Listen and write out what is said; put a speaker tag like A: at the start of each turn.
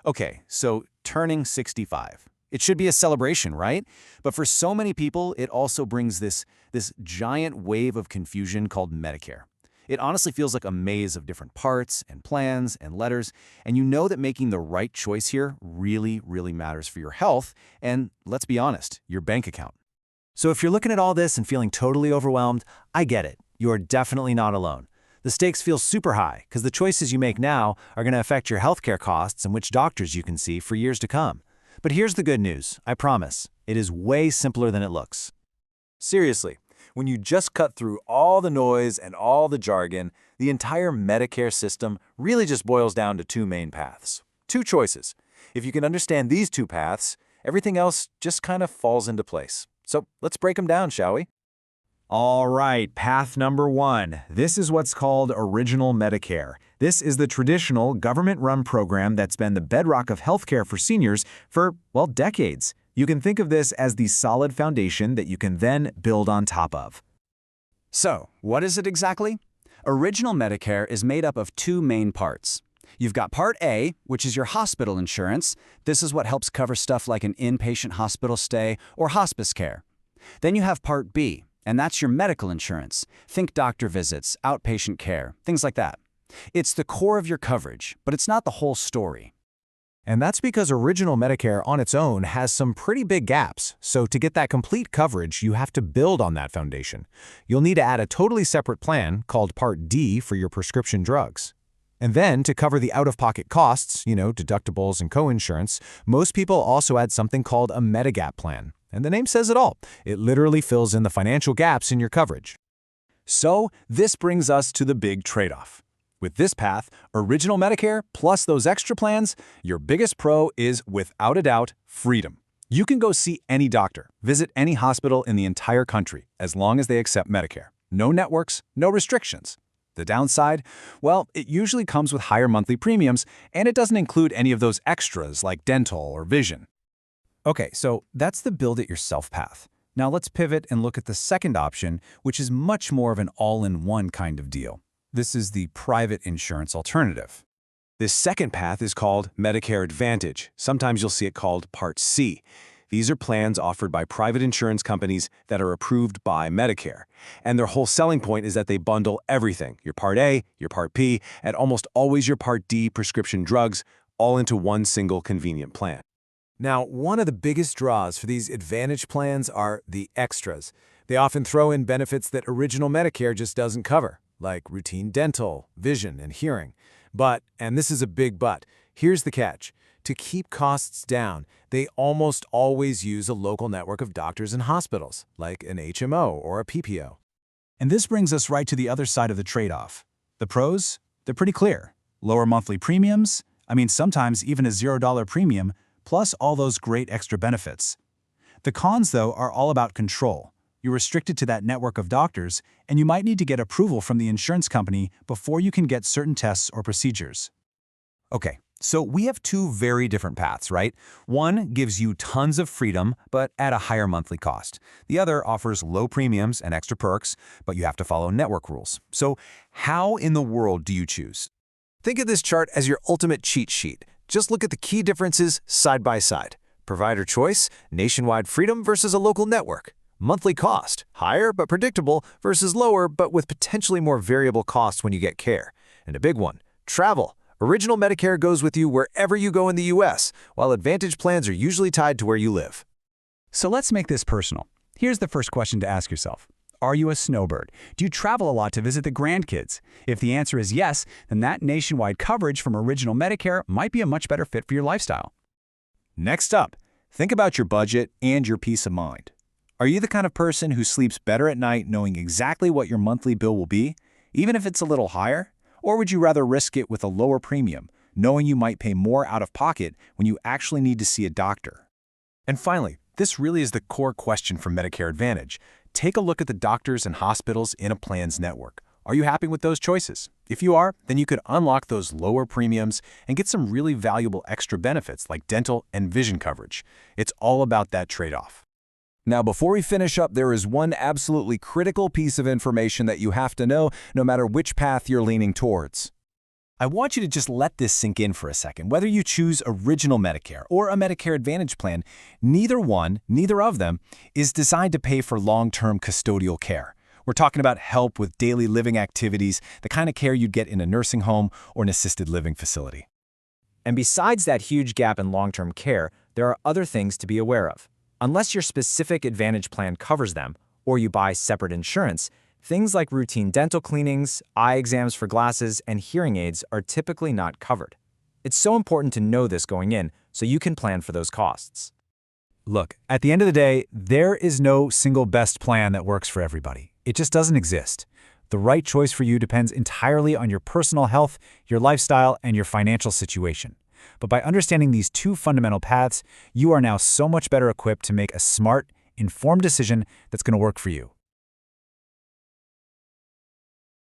A: Okay, so turning 65. It should be a celebration, right? But for so many people, it also brings this giant wave of confusion called Medicare. It honestly feels like a maze of different parts and plans and letters, and you know that making the right choice here really, really matters for your health and, let's be honest, your bank account.
B: So if you're looking at all this and feeling totally overwhelmed, I get it. You're definitely not alone. The stakes feel super high because the choices you make now are going to affect your healthcare costs and which doctors you can see for years to come. But here's the good news, I promise. It is way simpler than it looks.
C: Seriously, when you just cut through all the noise and all the jargon, the entire Medicare system really just boils down to two main paths. Two choices. If you can understand these two paths, everything else just kind of falls into place. So let's break them down, shall we?
D: All right, path number 1. This is what's called Original Medicare. This is the traditional government-run program that's been the bedrock of healthcare for seniors for, well, decades. You can think of this as the solid foundation that you can then build on top of.
A: So, what is it exactly? Original Medicare is made up of two main parts. You've got Part A, which is your hospital insurance. This is what helps cover stuff like an inpatient hospital stay or hospice care. Then you have Part B, and that's your medical insurance. Think doctor visits, outpatient care, things like that. It's the core of your coverage, but it's not the whole story.
B: And that's because Original Medicare on its own has some pretty big gaps. So to get that complete coverage, you have to build on that foundation. You'll need to add a totally separate plan called Part D for your prescription drugs. And then to cover the out-of-pocket costs, deductibles and co-insurance, most people also add something called a Medigap plan. And the name says it all. It literally fills in the financial gaps in your coverage.
C: So this brings us to the big trade-off. With this path, Original Medicare plus those extra plans, your biggest pro is, without a doubt, freedom. You can go see any doctor, visit any hospital in the entire country, as long as they accept Medicare. No networks, no restrictions. The downside? Well, it usually comes with higher monthly premiums, and it doesn't include any of those extras like dental or vision.
A: Okay, so that's the build-it-yourself path. Now let's pivot and look at the second option, which is much more of an all-in-one kind of deal. This is the private insurance alternative.
C: This second path is called Medicare Advantage. Sometimes you'll see it called Part C. These are plans offered by private insurance companies that are approved by Medicare. And their whole selling point is that they bundle everything, your Part A, your Part B, and almost always your Part D prescription drugs, all into one single convenient plan.
B: Now, one of the biggest draws for these Advantage plans are the extras. They often throw in benefits that Original Medicare just doesn't cover, like routine dental, vision, and hearing. But, and this is a big but, here's the catch. To keep costs down, they almost always use a local network of doctors and hospitals, like an HMO or a PPO.
D: And this brings us right to the other side of the trade-off. The pros? They're pretty clear. Lower monthly premiums, sometimes even a $0 premium, plus all those great extra benefits. The cons, though, are all about control. You're restricted to that network of doctors, and you might need to get approval from the insurance company before you can get certain tests or procedures.
B: Okay, so we have two very different paths, right? One gives you tons of freedom, but at a higher monthly cost. The other offers low premiums and extra perks, but you have to follow network rules. So how in the world do you choose? Think of this chart as your ultimate cheat sheet. Just look at the key differences side by side. Provider choice, nationwide freedom versus a local network. Monthly cost, higher but predictable versus lower but with potentially more variable costs when you get care. And a big one, travel. Original Medicare goes with you wherever you go in the US, while Advantage plans are usually tied to where you live.
D: So let's make this personal. Here's the first question to ask yourself. Are you a snowbird? Do you travel a lot to visit the grandkids? If the answer is yes, then that nationwide coverage from Original Medicare might be a much better fit for your lifestyle.
C: Next up, think about your budget and your peace of mind. Are you the kind of person who sleeps better at night knowing exactly what your monthly bill will be, even if it's a little higher? Or would you rather risk it with a lower premium, knowing you might pay more out of pocket when you actually need to see a doctor?
B: And finally, this really is the core question for Medicare Advantage. Take a look at the doctors and hospitals in a plan's network. Are you happy with those choices? If you are, then you could unlock those lower premiums and get some really valuable extra benefits like dental and vision coverage. It's all about that trade-off.
C: Now, before we finish up, there is one absolutely critical piece of information that you have to know, no matter which path you're leaning towards. I want you to just let this sink in for a second. Whether you choose Original Medicare or a Medicare Advantage plan, neither of them, is designed to pay for long-term custodial care. We're talking about help with daily living activities, the kind of care you'd get in a nursing home or an assisted living facility.
A: And besides that huge gap in long-term care, there are other things to be aware of. Unless your specific Advantage plan covers them, or you buy separate insurance, things like routine dental cleanings, eye exams for glasses, and hearing aids are typically not covered. It's so important to know this going in so you can plan for those costs.
D: Look, at the end of the day, there is no single best plan that works for everybody. It just doesn't exist. The right choice for you depends entirely on your personal health, your lifestyle, and your financial situation. But by understanding these two fundamental paths, you are now so much better equipped to make a smart, informed decision that's going to work for you.